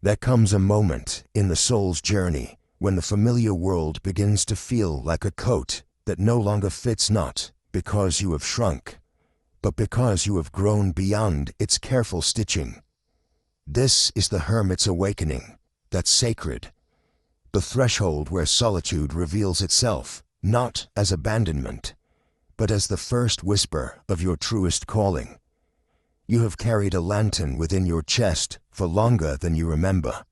There comes a moment in the soul's journey when the familiar world begins to feel like a coat that no longer fits, not because you have shrunk, but because you have grown beyond its careful stitching. This is the hermit's awakening, that's sacred, the threshold where solitude reveals itself, not as abandonment, but as the first whisper of your truest calling. You have carried a lantern within your chest for longer than you remember,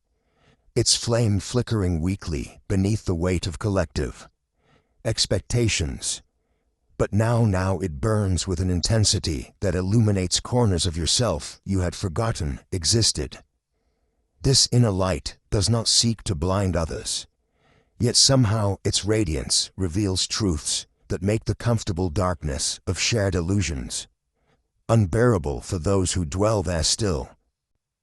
its flame flickering weakly beneath the weight of collective expectations. But now it burns with an intensity that illuminates corners of yourself you had forgotten existed. This inner light does not seek to blind others, yet somehow its radiance reveals truths that make the comfortable darkness of shared illusions unbearable for those who dwell there still.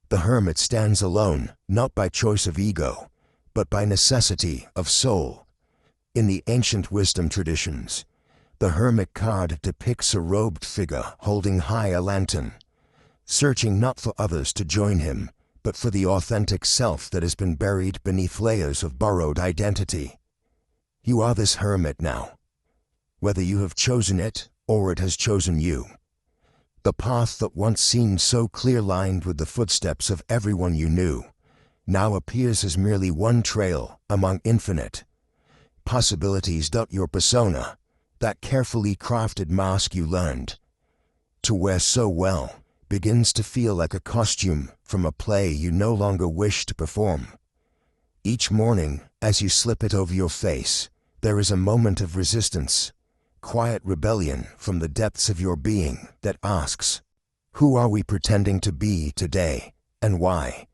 The hermit stands alone, not by choice of ego, but by necessity of soul. In the ancient wisdom traditions, the hermit card depicts a robed figure holding high a lantern, searching not for others to join him, but for the authentic self that has been buried beneath layers of borrowed identity. You are this hermit now, whether you have chosen it or it has chosen you. The path that once seemed so clear-lined with the footsteps of everyone you knew, now appears as merely one trail among infinite possibilities. Your persona, that carefully crafted mask you learned to wear so well, begins to feel like a costume from a play you no longer wish to perform. Each morning, as you slip it over your face, there is a moment of resistance, quiet rebellion from the depths of your being that asks, who are we pretending to be today, and why?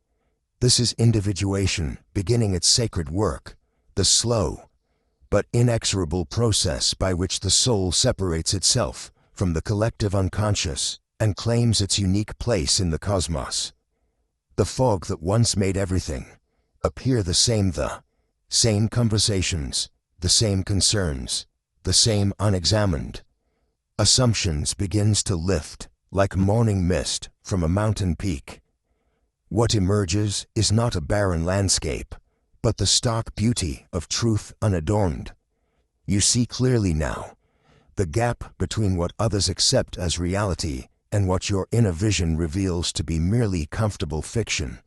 This is individuation beginning its sacred work, the slow but inexorable process by which the soul separates itself from the collective unconscious and claims its unique place in the cosmos. The fog that once made everything appear the same conversations, the same concerns, the same unexamined assumptions begins to lift like morning mist from a mountain peak. What emerges is not a barren landscape, but the stark beauty of truth unadorned. You see clearly now the gap between what others accept as reality and what your inner vision reveals to be merely comfortable fiction.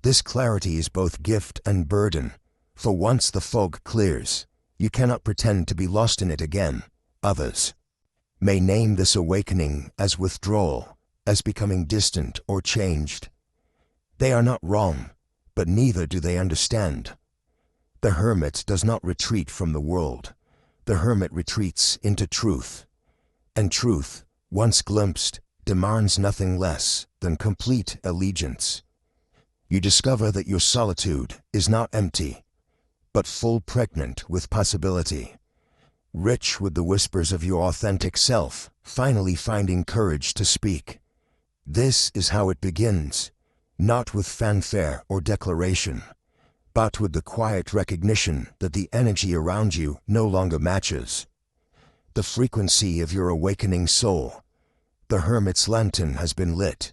This clarity is both gift and burden, for once the fog clears, you cannot pretend to be lost in it again. Others may name this awakening as withdrawal, as becoming distant or changed. They are not wrong, but neither do they understand. The hermit does not retreat from the world. The hermit retreats into truth. And truth, once glimpsed, demands nothing less than complete allegiance. You discover that your solitude is not empty, but full, pregnant with possibility, rich with the whispers of your authentic self, finally finding courage to speak. This is how it begins, not with fanfare or declaration, but with the quiet recognition that the energy around you no longer matches the frequency of your awakening soul. The hermit's lantern has been lit,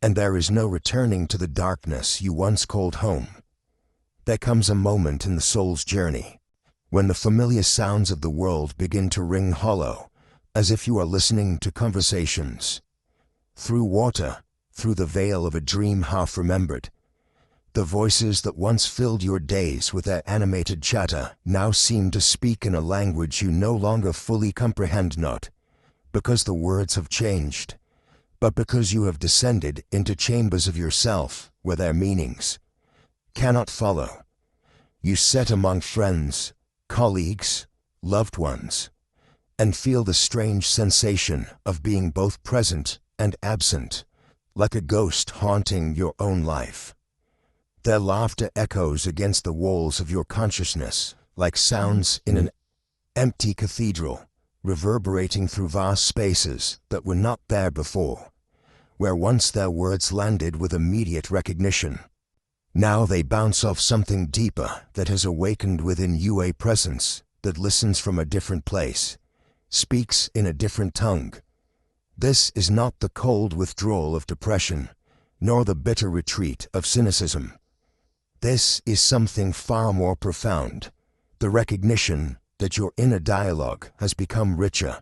and there is no returning to the darkness you once called home. There comes a moment in the soul's journey when the familiar sounds of the world begin to ring hollow, as if you are listening to conversations through water, through the veil of a dream half remembered. The voices that once filled your days with their animated chatter now seem to speak in a language you no longer fully comprehend, not because the words have changed, but because you have descended into chambers of yourself where their meanings cannot follow. You sit among friends, colleagues, loved ones, and feel the strange sensation of being both present and absent, like a ghost haunting your own life. Their laughter echoes against the walls of your consciousness, like sounds in an empty cathedral, reverberating through vast spaces that were not there before, where once their words landed with immediate recognition. Now they bounce off something deeper that has awakened within you, a presence that listens from a different place, speaks in a different tongue. This is not the cold withdrawal of depression, nor the bitter retreat of cynicism. This is something far more profound, the recognition that your inner dialogue has become richer,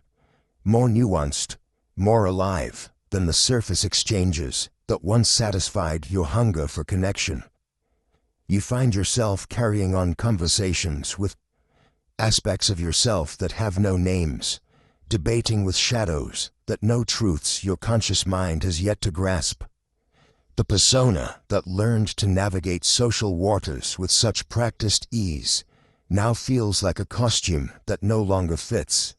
more nuanced, more alive than the surface exchanges that once satisfied your hunger for connection. You find yourself carrying on conversations with aspects of yourself that have no names, debating with shadows that know truths your conscious mind has yet to grasp. The persona that learned to navigate social waters with such practiced ease now feels like a costume that no longer fits,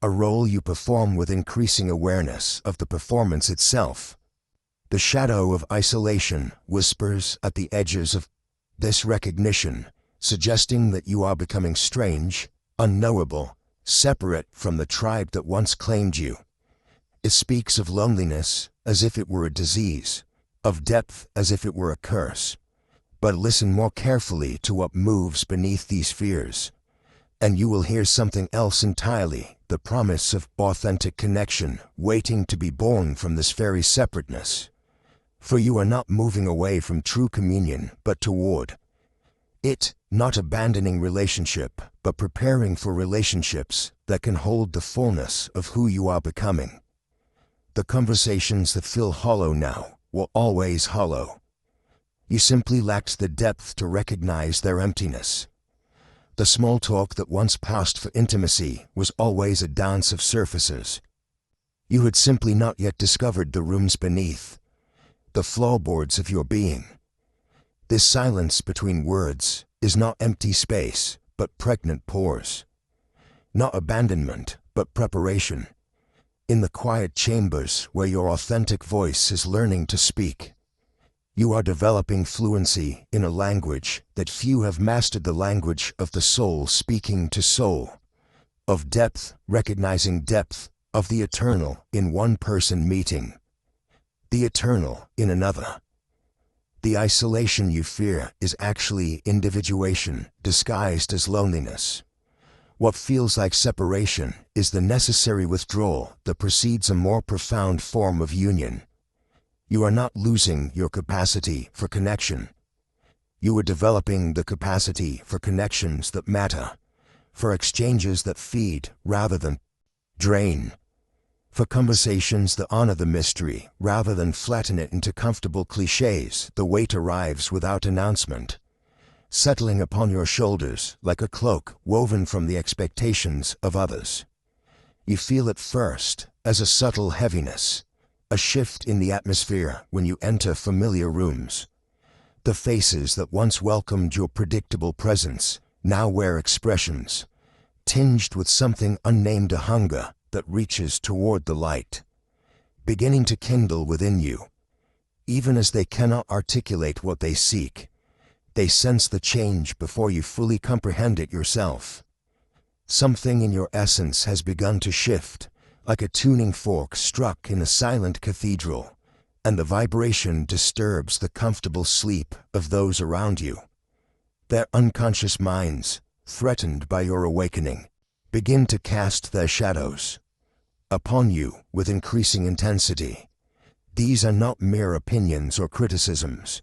a role you perform with increasing awareness of the performance itself. The shadow of isolation whispers at the edges of this recognition, suggesting that you are becoming strange, unknowable, separate from the tribe that once claimed you. It speaks of loneliness as if it were a disease, of depth as if it were a curse. But listen more carefully to what moves beneath these fears, and you will hear something else entirely, the promise of authentic connection waiting to be born from this very separateness. For you are not moving away from true communion, but toward it, not abandoning relationship, but preparing for relationships that can hold the fullness of who you are becoming. The conversations that feel hollow now were always hollow. You simply lacked the depth to recognize their emptiness. The small talk that once passed for intimacy was always a dance of surfaces. You had simply not yet discovered the rooms beneath, the floorboards of your being. This silence between words is not empty space, but pregnant pores. Not abandonment, but preparation. In the quiet chambers where your authentic voice is learning to speak, you are developing fluency in a language that few have mastered, the language of the soul speaking to soul, of depth recognizing depth, of the eternal in one person meeting the eternal in another. The isolation you fear is actually individuation disguised as loneliness. What feels like separation is the necessary withdrawal that precedes a more profound form of union. You are not losing your capacity for connection. You are developing the capacity for connections that matter, for exchanges that feed rather than drain, for conversations that honor the mystery rather than flatten it into comfortable cliches. The weight arrives without announcement, settling upon your shoulders like a cloak woven from the expectations of others. You feel it first as a subtle heaviness, a shift in the atmosphere when you enter familiar rooms. The faces that once welcomed your predictable presence now wear expressions, tinged with something unnamed, a hunger that reaches toward the light, beginning to kindle within you. Even as they cannot articulate what they seek, they sense the change before you fully comprehend it yourself. Something in your essence has begun to shift, like a tuning fork struck in a silent cathedral, and the vibration disturbs the comfortable sleep of those around you. Their unconscious minds, threatened by your awakening, begin to cast their shadows upon you with increasing intensity. These are not mere opinions or criticisms,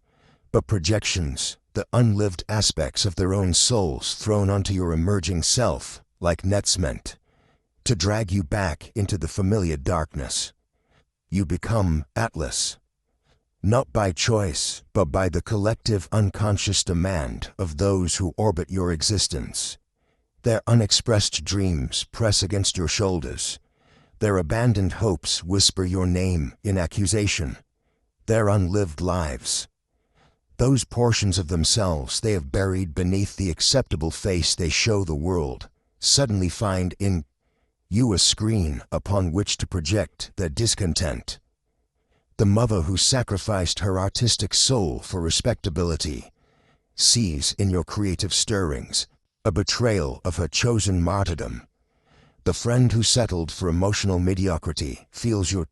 but projections, the unlived aspects of their own souls thrown onto your emerging self like nets meant to drag you back into the familiar darkness. You become Atlas, not by choice, but by the collective unconscious demand of those who orbit your existence. Their unexpressed dreams press against your shoulders. Their abandoned hopes whisper your name in accusation. Their unlived lives, those portions of themselves they have buried beneath the acceptable face they show the world, suddenly find in you a screen upon which to project their discontent. The mother who sacrificed her artistic soul for respectability sees in your creative stirrings a betrayal of her chosen martyrdom. The friend who settled for emotional mediocrity feels your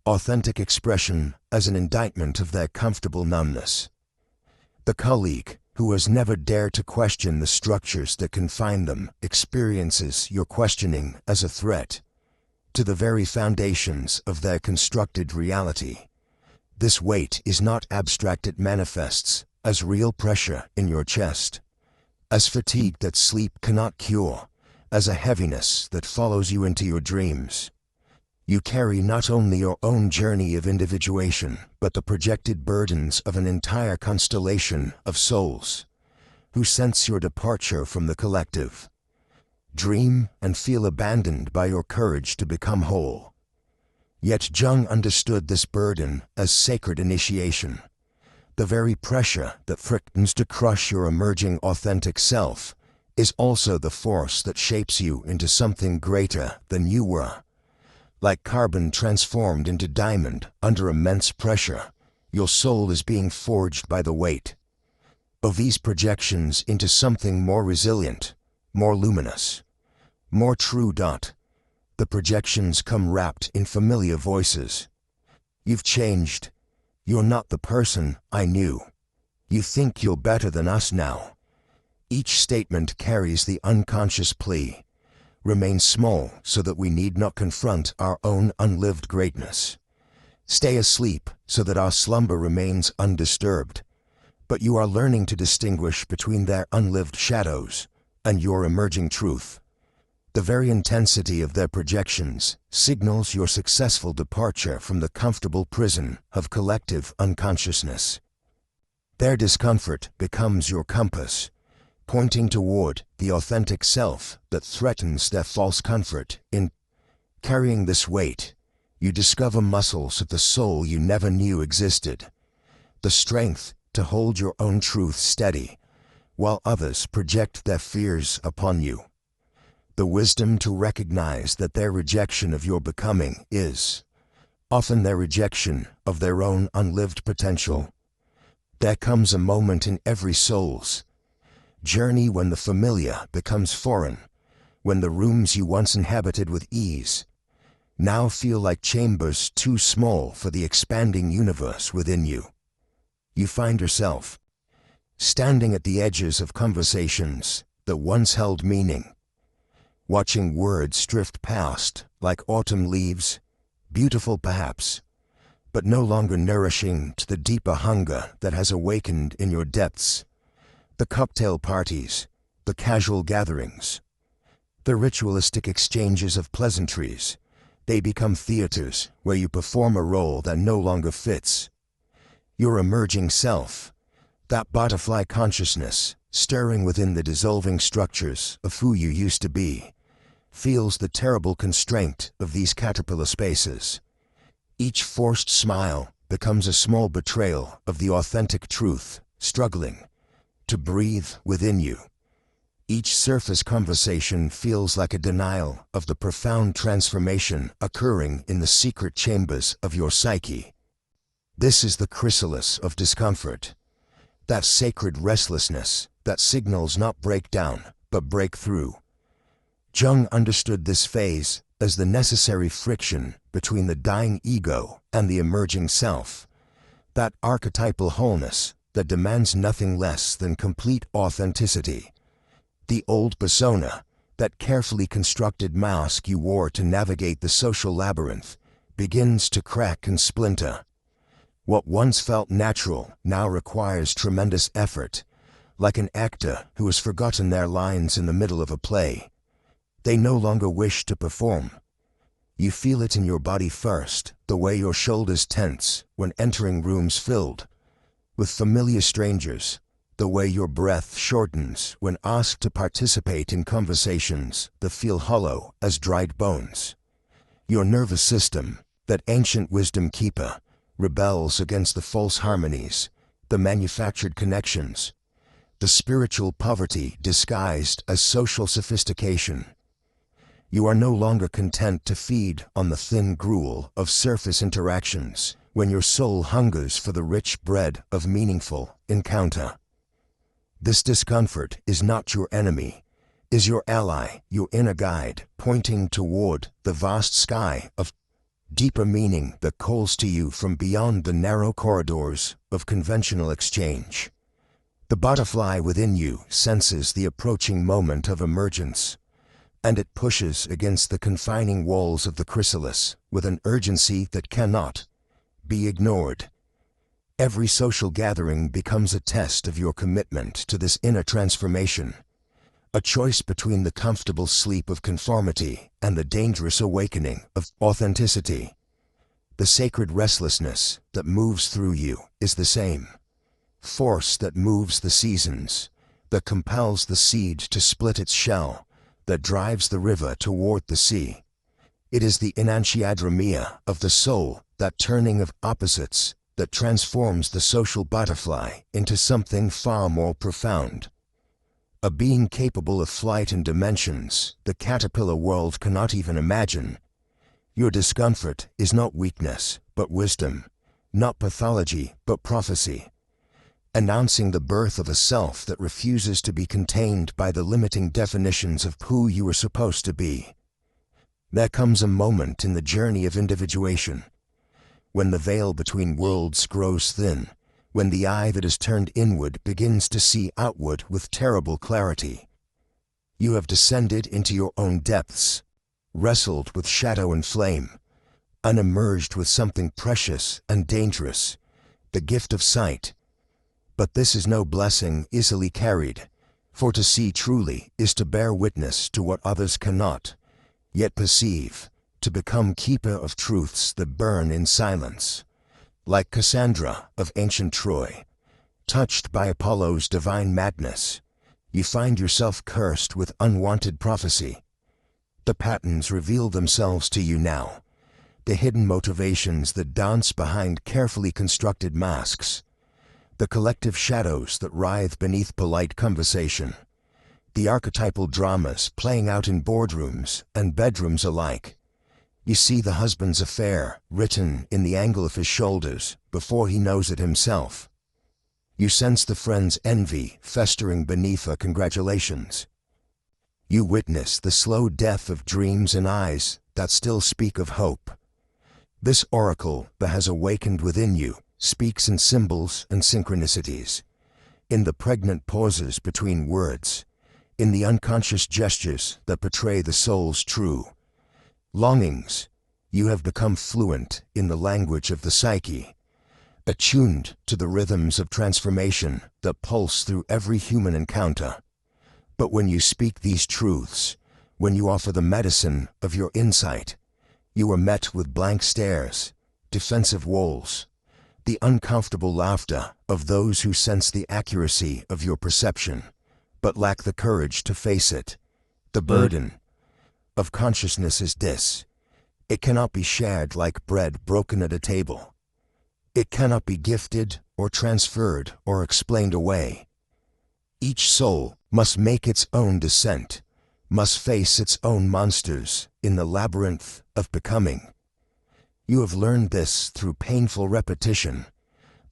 authentic expression as an indictment of their comfortable numbness. The colleague who has never dared to question the structures that confine them experiences your questioning as a threat to the very foundations of their constructed reality. This weight is not abstract, it manifests as real pressure in your chest, as fatigue that sleep cannot cure, as a heaviness that follows you into your dreams. You carry not only your own journey of individuation, but the projected burdens of an entire constellation of souls, who sense your departure from the collective, dream and feel abandoned by your courage to become whole. Yet Jung understood this burden as sacred initiation. The very pressure that threatens to crush your emerging authentic self is also the force that shapes you into something greater than you were. Like carbon transformed into diamond under immense pressure, your soul is being forged by the weight of these projections into something more resilient, more luminous, more true. The projections come wrapped in familiar voices. You've changed. You're not the person I knew. You think you're better than us now. Each statement carries the unconscious plea: remain small so that we need not confront our own unlived greatness. Stay asleep so that our slumber remains undisturbed. But you are learning to distinguish between their unlived shadows and your emerging truth. The very intensity of their projections signals your successful departure from the comfortable prison of collective unconsciousness. Their discomfort becomes your compass, pointing toward the authentic self that threatens their false comfort. In carrying this weight, you discover muscles of the soul you never knew existed. The strength to hold your own truth steady, while others project their fears upon you. The wisdom to recognize that their rejection of your becoming is often their rejection of their own unlived potential. There comes a moment in every soul's journey when the familiar becomes foreign, when the rooms you once inhabited with ease now feel like chambers too small for the expanding universe within you. You find yourself standing at the edges of conversations that once held meaning, watching words drift past like autumn leaves, beautiful perhaps, but no longer nourishing to the deeper hunger that has awakened in your depths. The cocktail parties, the casual gatherings, the ritualistic exchanges of pleasantries, they become theaters where you perform a role that no longer fits. Your emerging self, that butterfly consciousness stirring within the dissolving structures of who you used to be, feels the terrible constraint of these caterpillar spaces. Each forced smile becomes a small betrayal of the authentic truth struggling to breathe within you. Each surface conversation feels like a denial of the profound transformation occurring in the secret chambers of your psyche. This is the chrysalis of discomfort, that sacred restlessness that signals not breakdown but breakthrough. Jung understood this phase as the necessary friction between the dying ego and the emerging self, that archetypal wholeness that demands nothing less than complete authenticity. The old persona, that carefully constructed mask you wore to navigate the social labyrinth, begins to crack and splinter. What once felt natural now requires tremendous effort, like an actor who has forgotten their lines in the middle of a play. They no longer wish to perform. You feel it in your body first, the way your shoulders tense when entering rooms filled with familiar strangers, the way your breath shortens when asked to participate in conversations that feel hollow as dried bones. Your nervous system, that ancient wisdom keeper, rebels against the false harmonies, the manufactured connections, the spiritual poverty disguised as social sophistication. You are no longer content to feed on the thin gruel of surface interactions when your soul hungers for the rich bread of meaningful encounter. This discomfort is not your enemy, is your ally, your inner guide, pointing toward the vast sky of deeper meaning that calls to you from beyond the narrow corridors of conventional exchange. The butterfly within you senses the approaching moment of emergence, and it pushes against the confining walls of the chrysalis with an urgency that cannot be ignored. Every social gathering becomes a test of your commitment to this inner transformation, a choice between the comfortable sleep of conformity and the dangerous awakening of authenticity. The sacred restlessness that moves through you is the same force that moves the seasons, that compels the seed to split its shell, that drives the river toward the sea. It is the enantiodromia of the soul, that turning of opposites, that transforms the social butterfly into something far more profound. A being capable of flight in dimensions the caterpillar world cannot even imagine. Your discomfort is not weakness, but wisdom, not pathology, but prophecy, announcing the birth of a self that refuses to be contained by the limiting definitions of who you are supposed to be. There comes a moment in the journey of individuation, when the veil between worlds grows thin, when the eye that is turned inward begins to see outward with terrible clarity. You have descended into your own depths, wrestled with shadow and flame, unemerged with something precious and dangerous, the gift of sight. But this is no blessing easily carried, for to see truly is to bear witness to what others cannot yet perceive, to become keeper of truths that burn in silence. Like Cassandra of ancient Troy, touched by Apollo's divine madness, you find yourself cursed with unwanted prophecy. The patterns reveal themselves to you now, the hidden motivations that dance behind carefully constructed masks, the collective shadows that writhe beneath polite conversation, the archetypal dramas playing out in boardrooms and bedrooms alike. You see the husband's affair written in the angle of his shoulders before he knows it himself. You sense the friend's envy festering beneath a congratulations. You witness the slow death of dreams and eyes that still speak of hope. This oracle that has awakened within you speaks in symbols and synchronicities, in the pregnant pauses between words, in the unconscious gestures that portray the soul's true longings. You have become fluent in the language of the psyche, attuned to the rhythms of transformation that pulse through every human encounter. But when you speak these truths, when you offer the medicine of your insight, you are met with blank stares, defensive walls, the uncomfortable laughter of those who sense the accuracy of your perception, but lack the courage to face it. The burden of consciousness is this: it cannot be shared like bread broken at a table. It cannot be gifted or transferred or explained away. Each soul must make its own descent, must face its own monsters in the labyrinth of becoming. You have learned this through painful repetition,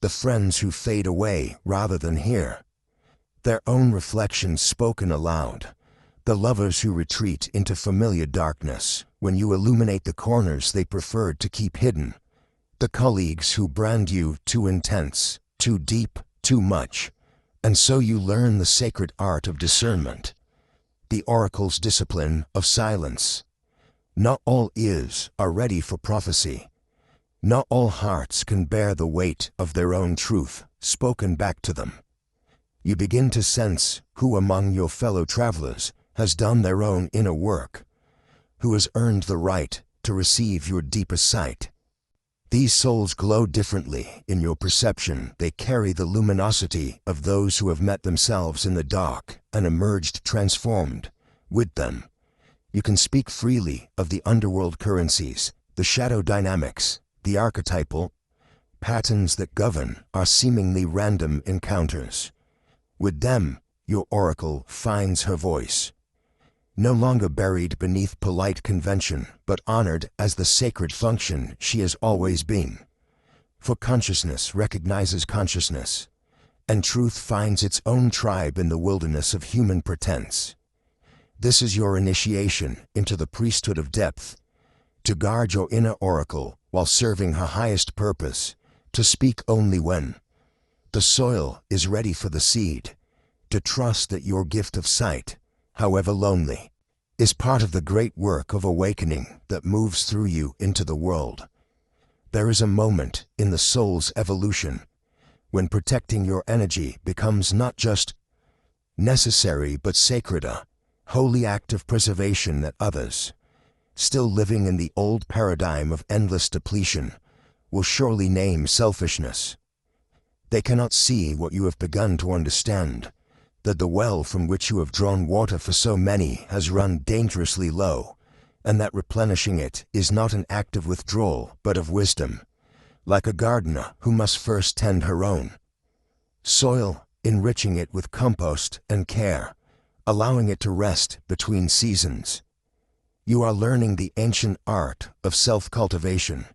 the friends who fade away rather than hear, their own reflections spoken aloud, the lovers who retreat into familiar darkness when you illuminate the corners they preferred to keep hidden, the colleagues who brand you too intense, too deep, too much. And so you learn the sacred art of discernment, the oracle's discipline of silence. Not all ears are ready for prophecy. Not all hearts can bear the weight of their own truth spoken back to them. You begin to sense who among your fellow travelers has done their own inner work, who has earned the right to receive your deepest sight. These souls glow differently in your perception. They carry the luminosity of those who have met themselves in the dark and emerged transformed. With them, you can speak freely of the underworld currencies, the shadow dynamics, the archetypal patterns that govern our seemingly random encounters. With them, your oracle finds her voice, no longer buried beneath polite convention, but honored as the sacred function she has always been. For consciousness recognizes consciousness, and truth finds its own tribe in the wilderness of human pretense. This is your initiation into the priesthood of depth, to guard your inner oracle while serving her highest purpose, to speak only when the soil is ready for the seed, to trust that your gift of sight, however lonely, is part of the great work of awakening that moves through you into the world. There is a moment in the soul's evolution when protecting your energy becomes not just necessary but sacred, a holy act of preservation that others, still living in the old paradigm of endless depletion, will surely name selfishness. They cannot see what you have begun to understand, that the well from which you have drawn water for so many has run dangerously low, and that replenishing it is not an act of withdrawal but of wisdom, like a gardener who must first tend her own soil, enriching it with compost and care, allowing it to rest between seasons. You are learning the ancient art of self-cultivation.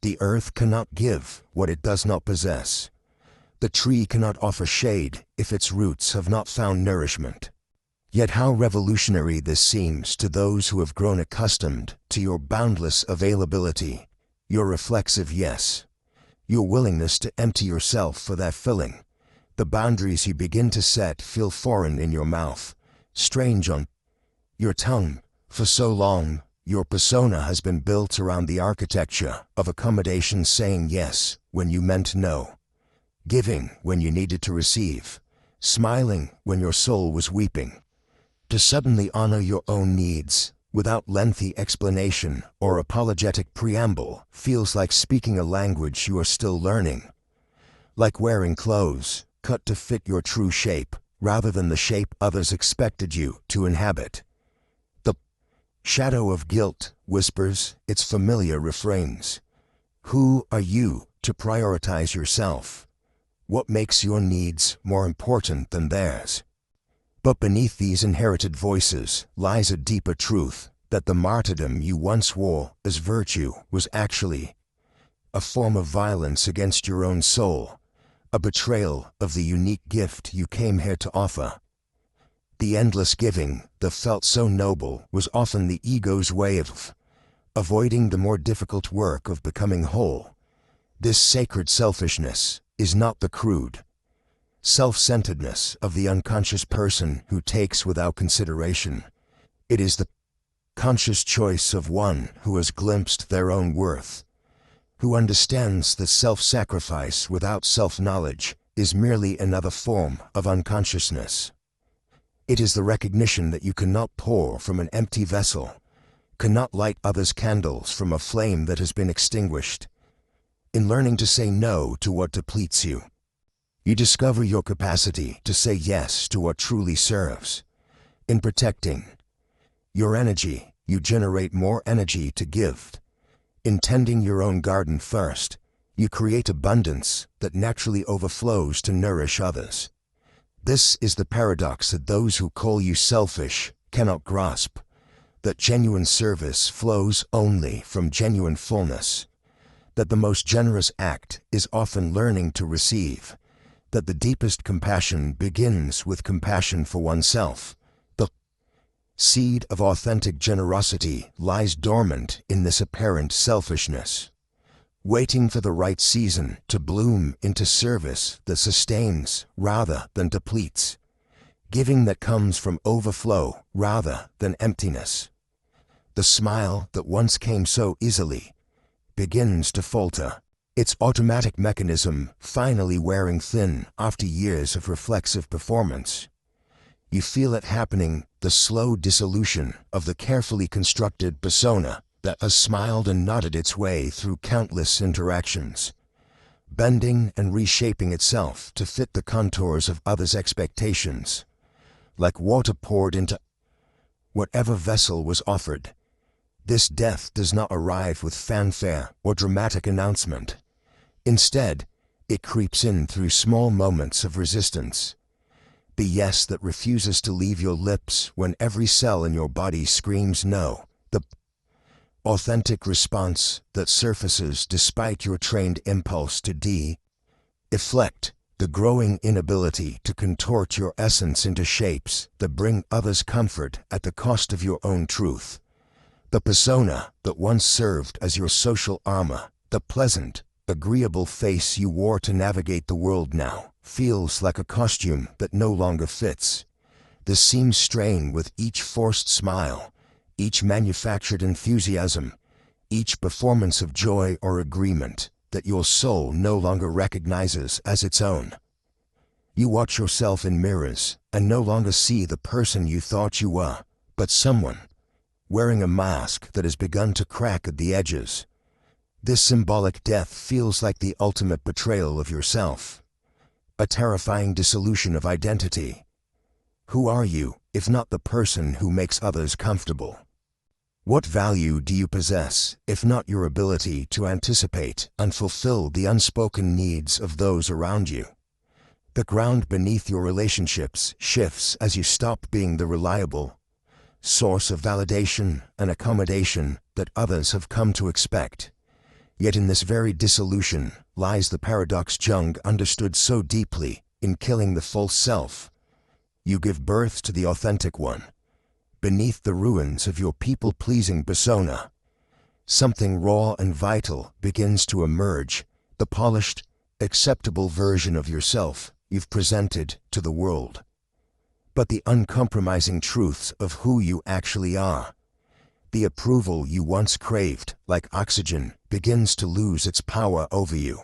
The earth cannot give what it does not possess. The tree cannot offer shade if its roots have not found nourishment. Yet how revolutionary this seems to those who have grown accustomed to your boundless availability, your reflexive yes, your willingness to empty yourself for their filling. The boundaries you begin to set feel foreign in your mouth, strange on your tongue. For so long, your persona has been built around the architecture of accommodation, saying yes when you meant no, giving when you needed to receive, smiling when your soul was weeping. To suddenly honor your own needs without lengthy explanation or apologetic preamble feels like speaking a language you are still learning, like wearing clothes cut to fit your true shape rather than the shape others expected you to inhabit. The shadow of guilt whispers its familiar refrains. Who are you to prioritize yourself? What makes your needs more important than theirs? But beneath these inherited voices lies a deeper truth, that the martyrdom you once wore as virtue was actually a form of violence against your own soul, a betrayal of the unique gift you came here to offer. The endless giving that felt so noble was often the ego's way of avoiding the more difficult work of becoming whole. This sacred selfishness is not the crude self-centeredness of the unconscious person who takes without consideration. It is the conscious choice of one who has glimpsed their own worth, who understands that self-sacrifice without self-knowledge is merely another form of unconsciousness. It is the recognition that you cannot pour from an empty vessel, cannot light others' candles from a flame that has been extinguished. In learning to say no to what depletes you, you discover your capacity to say yes to what truly serves. In protecting your energy, you generate more energy to give. In tending your own garden first, you create abundance that naturally overflows to nourish others. This is the paradox that those who call you selfish cannot grasp, that genuine service flows only from genuine fullness, that the most generous act is often learning to receive, that the deepest compassion begins with compassion for oneself. The seed of authentic generosity lies dormant in this apparent selfishness, waiting for the right season to bloom into service that sustains rather than depletes, giving that comes from overflow rather than emptiness. The smile that once came so easily begins to falter, its automatic mechanism finally wearing thin after years of reflexive performance. You feel it happening, the slow dissolution of the carefully constructed persona that has smiled and nodded its way through countless interactions, bending and reshaping itself to fit the contours of others' expectations. Like water poured into whatever vessel was offered, this death does not arrive with fanfare or dramatic announcement. Instead, it creeps in through small moments of resistance. The yes that refuses to leave your lips when every cell in your body screams no. The authentic response that surfaces despite your trained impulse to deflect. The growing inability to contort your essence into shapes that bring others comfort at the cost of your own truth. The persona that once served as your social armor, the pleasant, agreeable face you wore to navigate the world now, feels like a costume that no longer fits. The seams strain with each forced smile, each manufactured enthusiasm, each performance of joy or agreement. that your soul no longer recognizes as its own. You watch yourself in mirrors and no longer see the person you thought you were, but someone wearing a mask that has begun to crack at the edges. This symbolic death feels like the ultimate betrayal of yourself, a terrifying dissolution of identity. Who are you, if not the person who makes others comfortable? What value do you possess, if not your ability to anticipate and fulfill the unspoken needs of those around you? The ground beneath your relationships shifts as you stop being the reliable source of validation and accommodation that others have come to expect. Yet in this very dissolution lies the paradox Jung understood so deeply. In killing the false self, you give birth to the authentic one. Beneath the ruins of your people-pleasing persona, something raw and vital begins to emerge, the polished, acceptable version of yourself you've presented to the world. But the uncompromising truths of who you actually are, the approval you once craved like oxygen, begins to lose its power over you.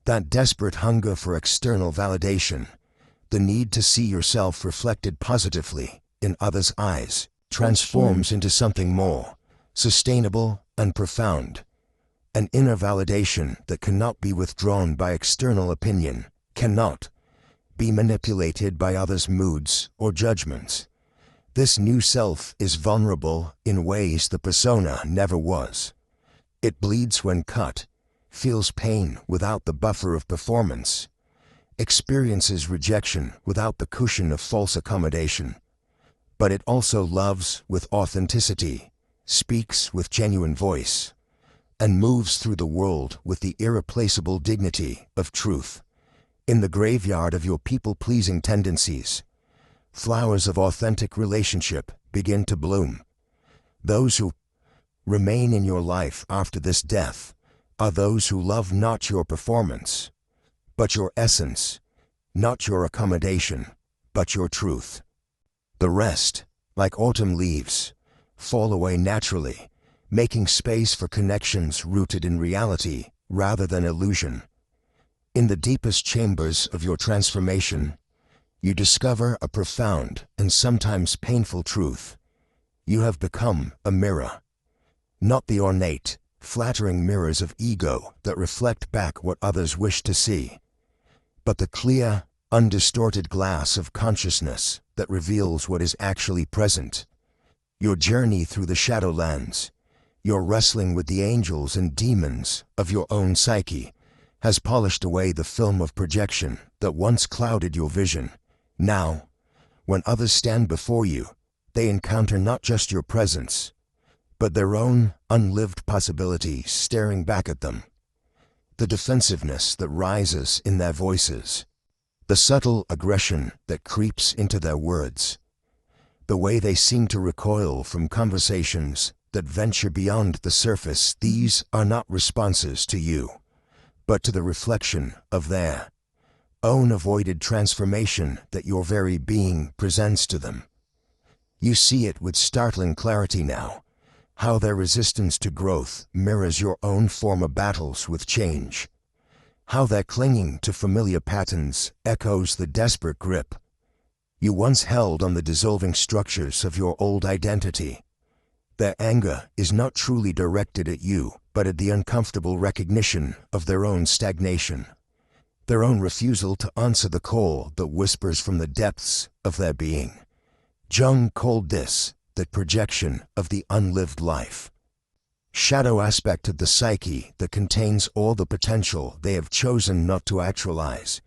That desperate hunger for external validation, the need to see yourself reflected positively in others' eyes, transforms into something more sustainable and profound. An inner validation that cannot be withdrawn by external opinion, cannot be manipulated by others' moods or judgments. This new self is vulnerable in ways the persona never was. It bleeds when cut, feels pain without the buffer of performance, experiences rejection without the cushion of false accommodation. But it also loves with authenticity, speaks with genuine voice, and moves through the world with the irreplaceable dignity of truth. In the graveyard of your people-pleasing tendencies, flowers of authentic relationship begin to bloom. Those who remain in your life after this death are those who love not your performance, but your essence, not your accommodation, but your truth. The rest, like autumn leaves, fall away naturally, making space for connections rooted in reality rather than illusion. In the deepest chambers of your transformation, you discover a profound and sometimes painful truth. You have become a mirror. Not the ornate, flattering mirrors of ego that reflect back what others wish to see, but the clear, undistorted glass of consciousness that reveals what is actually present. Your journey through the shadowlands, your wrestling with the angels and demons of your own psyche, has polished away the film of projection that once clouded your vision. Now, when others stand before you, they encounter not just your presence, but their own unlived possibilities staring back at them. The defensiveness that rises in their voices, the subtle aggression that creeps into their words, the way they seem to recoil from conversations that venture beyond the surface, these are not responses to you, but to the reflection of their own avoided transformation that your very being presents to them. You see it with startling clarity now, how their resistance to growth mirrors your own former battles with change, how their clinging to familiar patterns echoes the desperate grip you once held on the dissolving structures of your old identity. Their anger is not truly directed at you, but at the uncomfortable recognition of their own stagnation, their own refusal to answer the call that whispers from the depths of their being. Jung called this the projection of the unlived life, shadow aspect of the psyche that contains all the potential they have chosen not to actualize.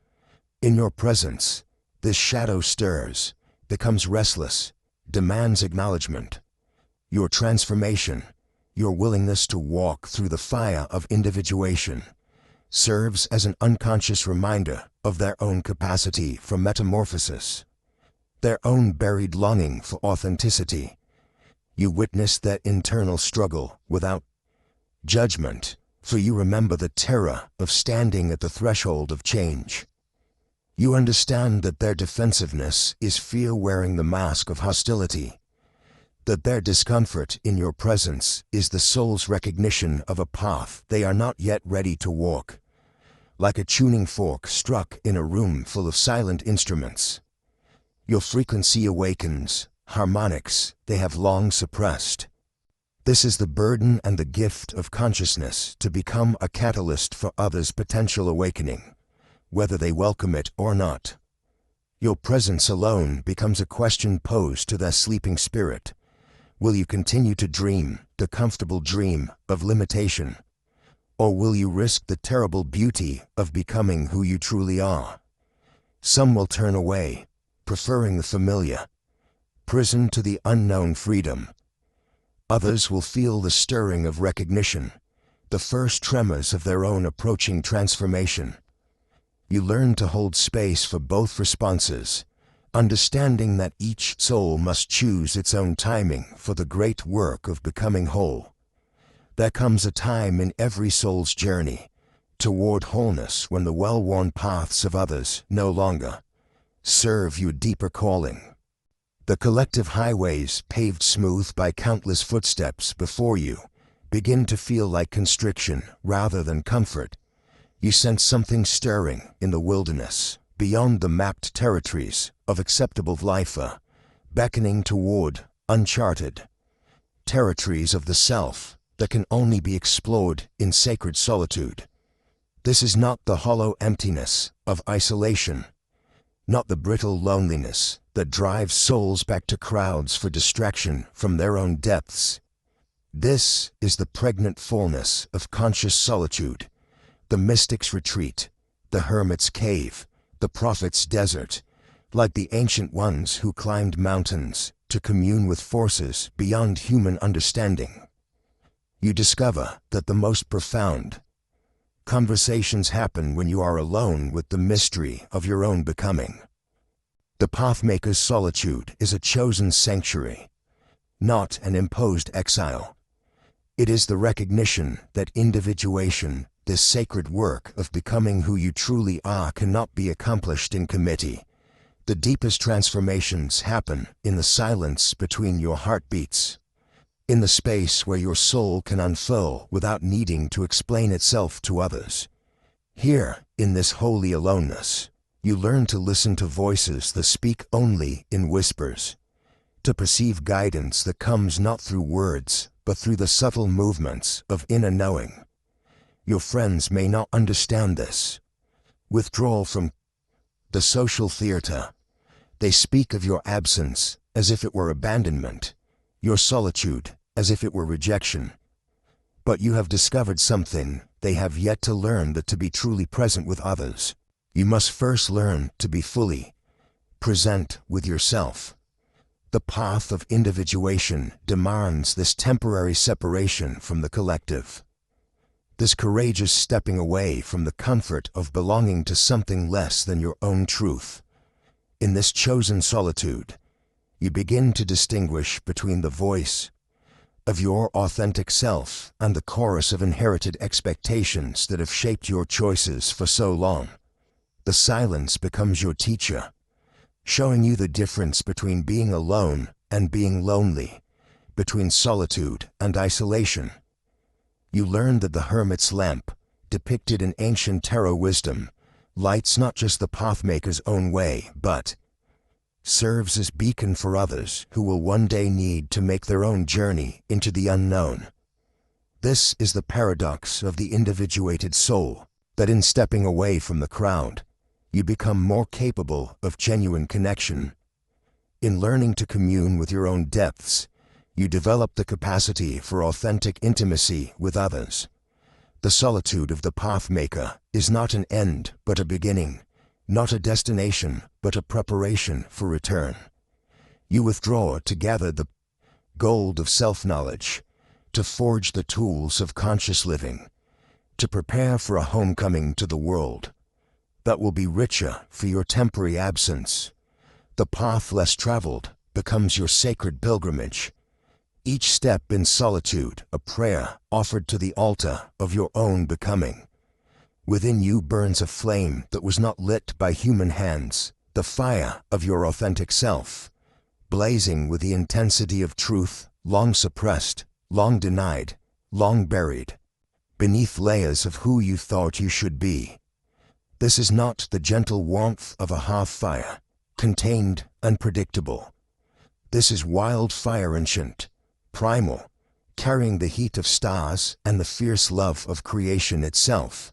In your presence, this shadow stirs, becomes restless, demands acknowledgement. Your transformation, your willingness to walk through the fire of individuation, serves as an unconscious reminder of their own capacity for metamorphosis, their own buried longing for authenticity. You witness that internal struggle without judgment, for you remember the terror of standing at the threshold of change. You understand that their defensiveness is fear wearing the mask of hostility. that their discomfort in your presence is the soul's recognition of a path they are not yet ready to walk, like a tuning fork struck in a room full of silent instruments. Your frequency awakens harmonics they have long suppressed. This is the burden and the gift of consciousness, to become a catalyst for others' potential awakening, whether they welcome it or not. Your presence alone becomes a question posed to their sleeping spirit. Will you continue to dream the comfortable dream of limitation? Or will you risk the terrible beauty of becoming who you truly are? Some will turn away, preferring the familiar prison to the unknown freedom. Others will feel the stirring of recognition, the first tremors of their own approaching transformation. You learn to hold space for both responses, understanding that each soul must choose its own timing for the great work of becoming whole. There comes a time in every soul's journey toward wholeness when the well-worn paths of others no longer serve your deeper calling. The collective highways paved smooth by countless footsteps before you begin to feel like constriction rather than comfort. You sense something stirring in the wilderness, beyond the mapped territories of acceptable life, beckoning toward uncharted territories of the self that can only be explored in sacred solitude. This is not the hollow emptiness of isolation, not the brittle loneliness that drives souls back to crowds for distraction from their own depths. This is the pregnant fullness of conscious solitude, the mystic's retreat, the hermit's cave, the prophet's desert, like the ancient ones who climbed mountains to commune with forces beyond human understanding. You discover that the most profound conversations happen when you are alone with the mystery of your own becoming. The Pathmaker's solitude is a chosen sanctuary, not an imposed exile. It is the recognition that individuation, this sacred work of becoming who you truly are, cannot be accomplished in committee. The deepest transformations happen in the silence between your heartbeats, in the space where your soul can unfurl without needing to explain itself to others. Here, in this holy aloneness, you learn to listen to voices that speak only in whispers, to perceive guidance that comes not through words, but through the subtle movements of inner knowing. Your friends may not understand this withdrawal from the social theater. They speak of your absence as if it were abandonment, your solitude as if it were rejection. But you have discovered something they have yet to learn, that to be truly present with others, you must first learn to be fully present with yourself. The path of individuation demands this temporary separation from the collective, this courageous stepping away from the comfort of belonging to something less than your own truth. In this chosen solitude, you begin to distinguish between the voice of your authentic self and the chorus of inherited expectations that have shaped your choices for so long. The silence becomes your teacher, showing you the difference between being alone and being lonely, between solitude and isolation. You learn that the hermit's lamp, depicted in ancient tarot wisdom, lights not just the pathmaker's own way, but serves as beacon for others who will one day need to make their own journey into the unknown. This is the paradox of the individuated soul, that in stepping away from the crowd, you become more capable of genuine connection. In learning to commune with your own depths, you develop the capacity for authentic intimacy with others. The solitude of the pathmaker is not an end but a beginning, not a destination but a preparation for return. You withdraw to gather the gold of self-knowledge, to forge the tools of conscious living, to prepare for a homecoming to the world that will be richer for your temporary absence. The path less traveled becomes your sacred pilgrimage, each step in solitude a prayer offered to the altar of your own becoming. Within you burns a flame that was not lit by human hands, the fire of your authentic self, blazing with the intensity of truth, long suppressed, long denied, long buried, beneath layers of who you thought you should be. This is not the gentle warmth of a hearth fire, contained, unpredictable. This is wildfire ancient, primal, carrying the heat of stars and the fierce love of creation itself.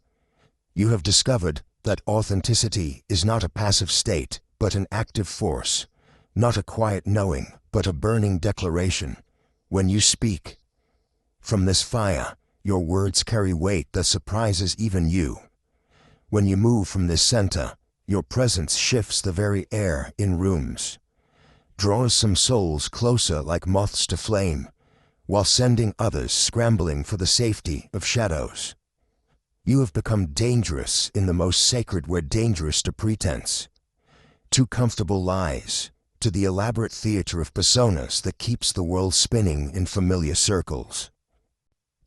You have discovered that authenticity is not a passive state, but an active force, not a quiet knowing, but a burning declaration. When you speak from this fire, your words carry weight that surprises even you. When you move from this center, your presence shifts the very air in rooms, draws some souls closer like moths to flame, while sending others scrambling for the safety of shadows. You have become dangerous in the most sacred where dangerous to pretense, to comfortable lies, to the elaborate theater of personas that keeps the world spinning in familiar circles.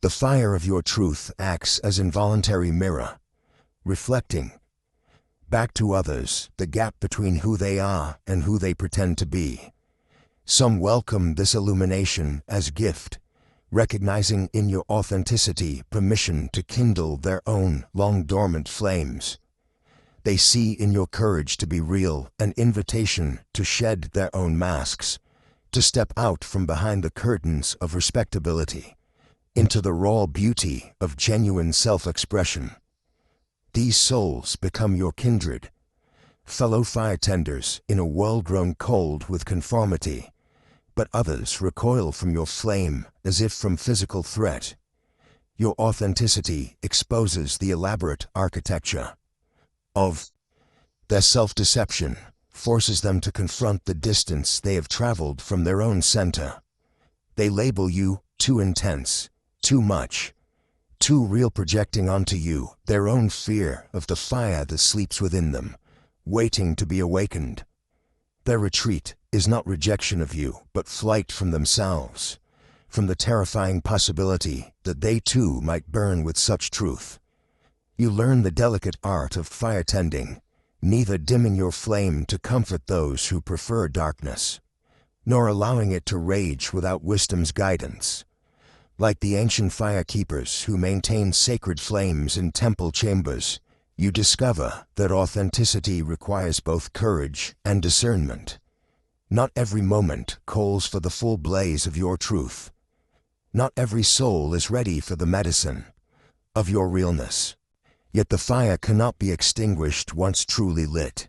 The fire of your truth acts as involuntary mirror, reflecting back to others the gap between who they are and who they pretend to be. Some welcome this illumination as gift, recognizing in your authenticity permission to kindle their own long-dormant flames. They see in your courage to be real an invitation to shed their own masks, to step out from behind the curtains of respectability, into the raw beauty of genuine self-expression. These souls become your kindred, fellow firetenders in a world grown cold with conformity, but others recoil from your flame as if from physical threat. Your authenticity exposes the elaborate architecture of their self-deception, forces them to confront the distance they have traveled from their own center. They label you too intense, too much, too real, projecting onto you their own fear of the fire that sleeps within them, waiting to be awakened. Their retreat is not rejection of you, but flight from themselves, from the terrifying possibility that they too might burn with such truth. You learn the delicate art of fire tending, neither dimming your flame to comfort those who prefer darkness, nor allowing it to rage without wisdom's guidance. Like the ancient fire keepers who maintain sacred flames in temple chambers, you discover that authenticity requires both courage and discernment. Not every moment calls for the full blaze of your truth. Not every soul is ready for the medicine of your realness. Yet the fire cannot be extinguished once truly lit.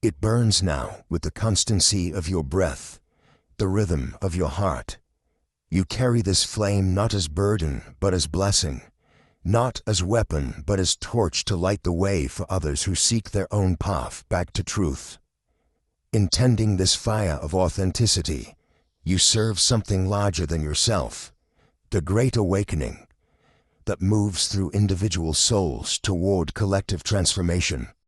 It burns now with the constancy of your breath, the rhythm of your heart. You carry this flame not as burden, but as blessing, not as weapon, but as torch to light the way for others who seek their own path back to truth. In tending this fire of authenticity, you serve something larger than yourself, the great awakening that moves through individual souls toward collective transformation.